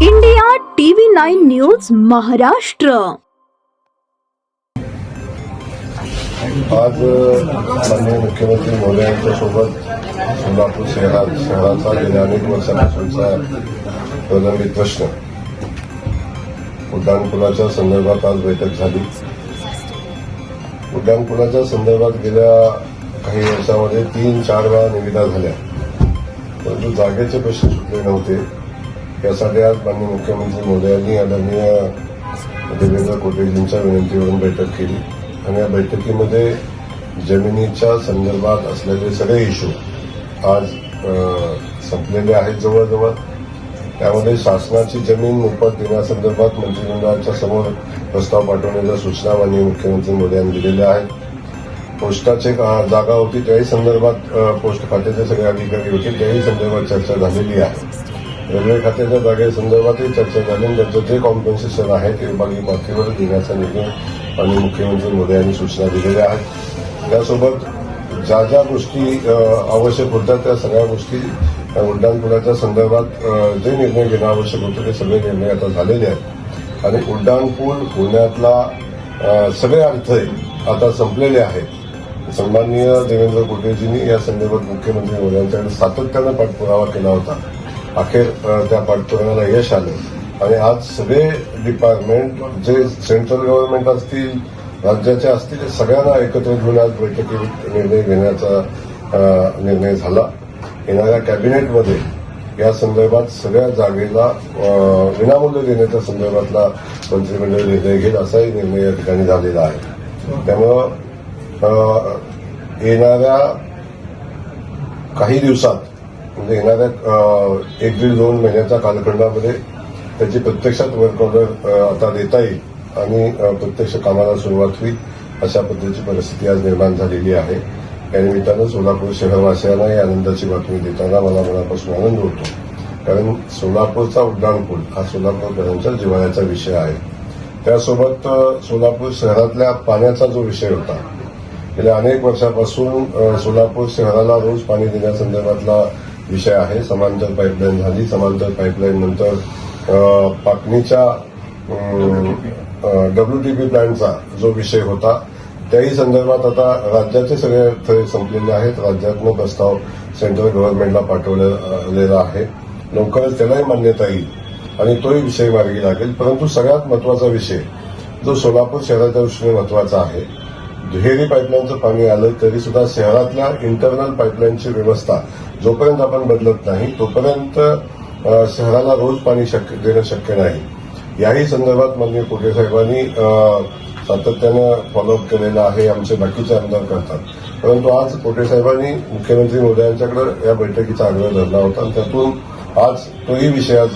India TV 9 news Maharashtra. आज माननीय मुख्यमंत्री महोदय यांच्यासोबत सोलापूर शहराचा गेल्या अनेक वर्षापासूनचा प्रलंबित प्रश्न उड्डाणपुलाच्या संदर्भात आज बैठक झाली। उड्डाणपुलाच्या संदर्भात गेल्या काही वर्षामध्ये 3-4 वेळा निविदा झाल्या, परंतु जागेचे प्रश्न सुटले नव्हते। यासाठी आज माननीय मुख्यमंत्री महोदयांनी आदरणीय देवेंद्र कोटेजींच्या विनंतीवरून बैठक केली आणि या बैठकीमध्ये जमिनीच्या संदर्भात असलेले सगळे इश्यू आज संपलेले आहेत जवळजवळ। त्यामध्ये शासनाची जमीन मोफत देण्यासंदर्भात मंत्रिमंडळाच्या समोर प्रस्ताव पाठवण्याच्या सूचना माननीय मुख्यमंत्री महोदयांनी दिलेल्या आहेत। पोस्टाची जागा होती त्याही संदर्भात पोस्ट खात्याचे सगळे अधिकारी होते त्याही संदर्भात चर्चा झालेली आहे। रेल्वे खात्याच्या जागेसंदर्भातही चर्चा झाली आणि त्याचं जे कॉम्पेन्सेशन आहे ते विभागीय पातळीवर देण्याचा निर्णय आणि मुख्यमंत्री मोदयांनी सूचना दिलेल्या आहेत। त्यासोबत ज्या ज्या गोष्टी आवश्यक होत्या त्या सगळ्या गोष्टी उड्डाणपुलाच्या संदर्भात जे निर्णय घेणं आवश्यक होते ते सगळे निर्णय आता झालेले आहेत आणि उड्डाणपूल होण्यातला सगळे अडथळे आता संपलेले आहेत। सन्माननीय देवेंद्र कोटेजींनी या संदर्भात मुख्यमंत्री मोदयांच्याकडे सातत्यानं पाठपुरावा केला होता। अखेर त्या पाठपुराव्याला यश आलं आणि आज सगळे डिपार्टमेंट जे सेंट्रल गव्हर्नमेंट असतील राज्याचे असतील सगळ्यांना एकत्र घेऊन आज बैठकीत निर्णय घेण्याचा निर्णय झाला। येणाऱ्या कॅबिनेटमध्ये या संदर्भात सगळ्या जागेला विनामूल्य देण्याच्या संदर्भातला मंत्रिमंडळ निर्णय घेईल असाही निर्णय या ठिकाणी झालेला आहे। त्यामुळं येणाऱ्या काही दिवसात म्हणजे येणाऱ्या 1-2 महिन्याच्या कालखंडामध्ये त्याची प्रत्यक्षात वर्क ऑर्डर आता देता येईल आणि प्रत्यक्ष कामाला सुरुवात होईल अशा पद्धतीची परिस्थिती आज निर्माण झालेली आहे। या निमित्तानं सोलापूर शहरवासियांना ही आनंदाची बातमी देताना मला मनापासून आनंद होतो, कारण सोलापूरचा उड्डाणपूल हा सोलापूरकरांच्या जिव्हाळ्याचा विषय आहे। त्यासोबत सोलापूर शहरातल्या पाण्याचा जो विषय होता गेल्या अनेक वर्षापासून सोलापूर शहराला रोज पाणी देण्यासंदर्भातला विषय आहे। समांतर पाईपलाईन झाली, समांतर पाईपलाईन नंतर पाटणीच्या WTP प्लॅन्टचा जो विषय होता त्याही संदर्भात आता राज्याचे सगळे अडथळे संपलेले आहेत। राज्यातनं प्रस्ताव सेंट्रल गव्हर्नमेंटला पाठवलेला आहे, लवकरच त्यालाही मान्यता येईल आणि तोही विषय मार्गी लागेल। परंतु सगळ्यात महत्वाचा विषय जो सोलापूर शहराच्या दृष्टीने महत्वाचा आहे, दुहेरी पाईपलाईनचं पाणी आलं तरी सुद्धा शहरातल्या इंटरनल पाईपलाईनची व्यवस्था जोपर्यंत आपण बदलत नाही तोपर्यंत शहराला रोज पाणी देणं शक्य नाही। याही संदर्भात माननीय कोटे साहेबांनी सातत्यानं फॉलोअप केलेला आहे, आमचे बाकीचे आमदार करतात। परंतु आज कोटे साहेबांनी मुख्यमंत्री मोदयांच्याकडे या बैठकीचा आग्रह धरला होता आणि त्यातून आज तोही विषय आज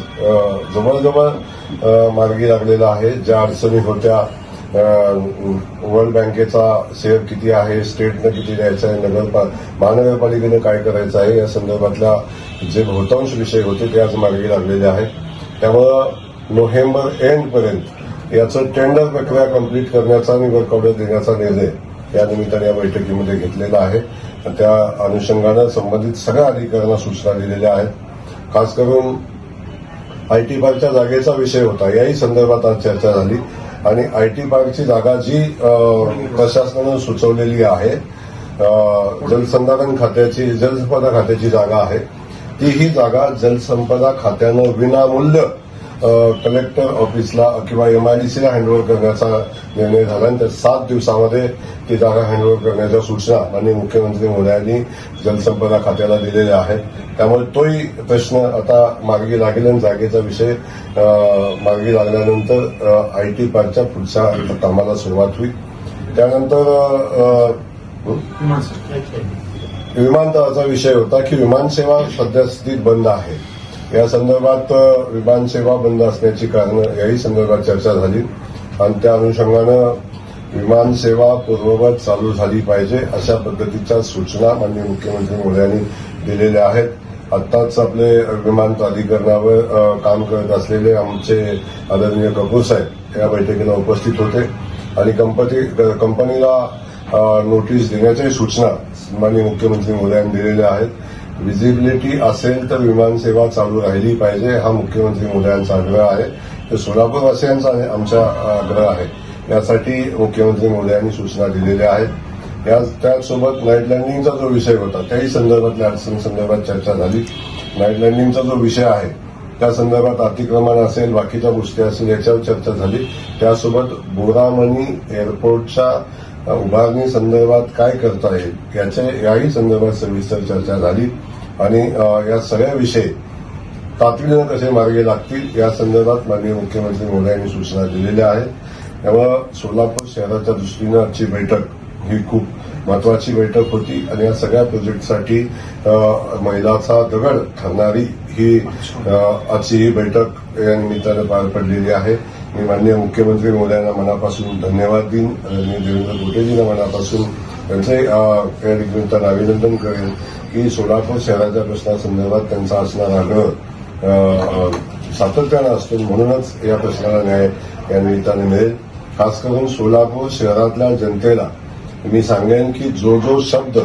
जवळजवळ मार्गी लागलेला आहे। ज्या अडचणी होत्या, वर्ल्ड बँकेचा शेअर किती आहे, स्टेटनं किती द्यायचं आहे, महानगरपालिकेनं काय करायचं आहे, या संदर्भातल्या जे बहुतांश विषय होते ते आज मार्गी लागलेले आहेत। त्यामुळं नोव्हेंबर एंडपर्यंत याचं टेंडर प्रक्रिया कंप्लीट करण्याचा आणि वर्क ऑर्डर देण्याचा निर्णय या निमित्ताने या बैठकीमध्ये घेतलेला आहे। त्या अनुषंगानं संबंधित सगळ्या अधिकाऱ्यांना सूचना दिलेल्या आहेत। खास करून IT पार्कच्या जागेचा विषय होता, याही संदर्भात आज चर्चा झाली आणि IT पार्कची जागा जी प्रशासनानं सुचवलेली आहे जलसंधारण खात्याची जलसंपदा खात्याची जागा आहे, ती ही जागा जलसंपदा खात्यानं विनामूल्य कलेक्टर ऑफिसला किंवा MIDCला हँडओव्हर करण्याचा निर्णय झाला आणि त्या 7 दिवसामध्ये ती जागा हँडओव्हर करण्याच्या सूचना माननीय मुख्यमंत्री महोदयांनी जलसंपदा खात्याला दिलेल्या आहेत। त्यामुळे तोही प्रश्न आता मार्गी लागेल आणि जागेचा विषय मार्गी लागल्यानंतर IT पार्कच्या पुढच्या कामाला सुरुवात होईल। त्यानंतर विमानतळाचा विषय होता की विमानसेवा सध्या स्थितीत बंद आहे, या संदर्भात विमानसेवा बंद असण्याची कारणं याही संदर्भात चर्चा झाली आणि त्या अनुषंगानं विमानसेवा पूर्ववत चालू झाली पाहिजे अशा पद्धतीच्या सूचना माननीय मुख्यमंत्री महोदयांनी दिलेल्या आहेत। आत्ताच आपले विमान प्राधिकरणावर काम करत असलेले आमचे आदरणीय कपूर साहेब या बैठकीला उपस्थित होते आणि कंपनीला नोटीस देण्याच्याही सूचना माननीय मुख्यमंत्री महोदयांनी दिलेल्या आहेत. व्हिजिबिलिटी असेल तर विमानसेवा चालू राहिली पाहिजे, हा मुख्यमंत्री महोदयांचा आग्रह आहे. तर सोलापूरवासियांचा आमचा आग्रह आहे. यासाठी मुख्यमंत्री महोदयांनी सूचना दिलेल्या आहेत. त्याचसोबत नाईट लँडिंगचा जो विषय होता त्याही संदर्भातल्या अडचणींसंदर्भात चर्चा झाली. नाईट लँडिंगचा जो विषय आहे त्या संदर्भात अतिक्रमण असेल, बाकीच्या गोष्टी असेल, याच्यावर चर्चा झाली. त्यासोबत बोरामणी एअरपोर्टच्या उभारणी संदर्भात काय करता येईल याही संदर्भात सविस्तर चर्चा झाली आणि या सगळ्या विषय तातडीनं कसे मार्गी लागतील या संदर्भात माननीय मुख्यमंत्री महोदयांनी सूचना दिलेल्या आहेत. त्यामुळं सोलापूर शहराच्या दृष्टीनं आजची बैठक ही खूप महत्वाची बैठक होती आणि या सगळ्या प्रोजेक्टसाठी मैलाचा दगड ठरणारी ही आजची ही बैठक या निमित्तानं पार पडलेली आहे. मी माननीय मुख्यमंत्री महोदयांना मनापासून धन्यवाद देईन आणि देवेंद्र गोटेजींना मनापासून त्यांचे या निमित्तानं अभिनंदन करेन की सोलापूर शहराच्या प्रश्नासंदर्भात त्यांचा असणारा आग्रह सातत्यानं असतो. म्हणूनच या प्रश्नाला न्याय या निमित्ताने मिळेल. खास करून सोलापूर शहरातल्या जनतेला मी सांगेन की जो शब्द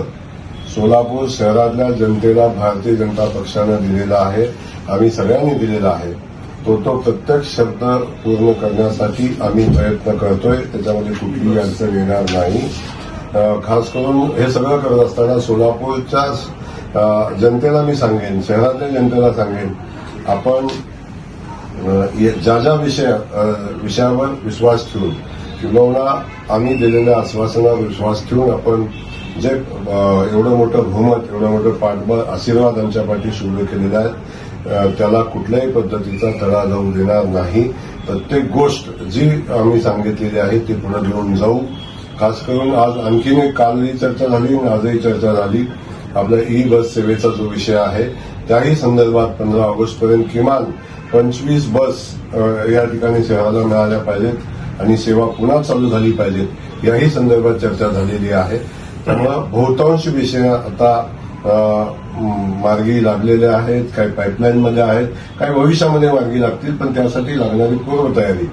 सोलापूर शहरातल्या जनतेला भारतीय जनता पक्षानं दिलेला आहे, आम्ही सगळ्यांनी दिलेला आहे, तो प्रत्येक शब्द पूर्ण करण्यासाठी आम्ही प्रयत्न करतोय. त्याच्यामध्ये कुठलीही अडचण येणार नाही. खास करून हे सगळं करत असताना सोलापूरच्या जनतेला मी सांगेन, शहरातल्या जनतेला सांगेन, आपण ज्या विषयावर विश्वास ठेवून किंवा आम्ही दिलेल्या आश्वासनावर विश्वास ठेवून आपण जे एवढं मोठं बहुमत, एवढं मोठं पाठबळ, आशीर्वाद आमच्या पाठीशी उभे केलेले आहेत, त्याला कुठल्याही पद्धतीचा तडा जाऊ देणार नाही. प्रत्येक गोष्ट जी आम्ही सांगितलेली आहे ती पुढे घेऊन जाऊ. खास करून आज आणखीन एक कालही चर्चा झाली आणि आजही चर्चा झाली. आपल्या ई बस सेवेचा जो विषय आहे त्याही संदर्भात 15 ऑगस्टपर्यंत किमान 25 बस या ठिकाणी शहराला मिळाल्या पाहिजेत आणि सेवा पुन्हा चालू झाली पाहिजेत, याही संदर्भात चर्चा झालेली आहे. त्यामुळं बहुतांश विषय आता मार्गी लागलेले आहेत, काही पाईपलाईनमध्ये आहेत, काही भविष्यामध्ये मार्गी लागतील, पण त्यासाठी लागणारी पूर्वतयारी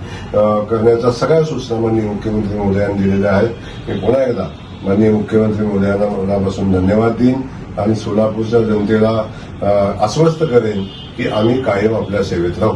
करण्याच्या सगळ्या सूचना माननीय मुख्यमंत्री महोदयांनी दिलेल्या आहेत. मी पुन्हा एकदा माननीय मुख्यमंत्री महोदयांना मनापासून धन्यवाद देईन आणि सोलापूरच्या जनतेला आश्वस्त करेन की आम्ही कायम आपल्या सेवेत राहू.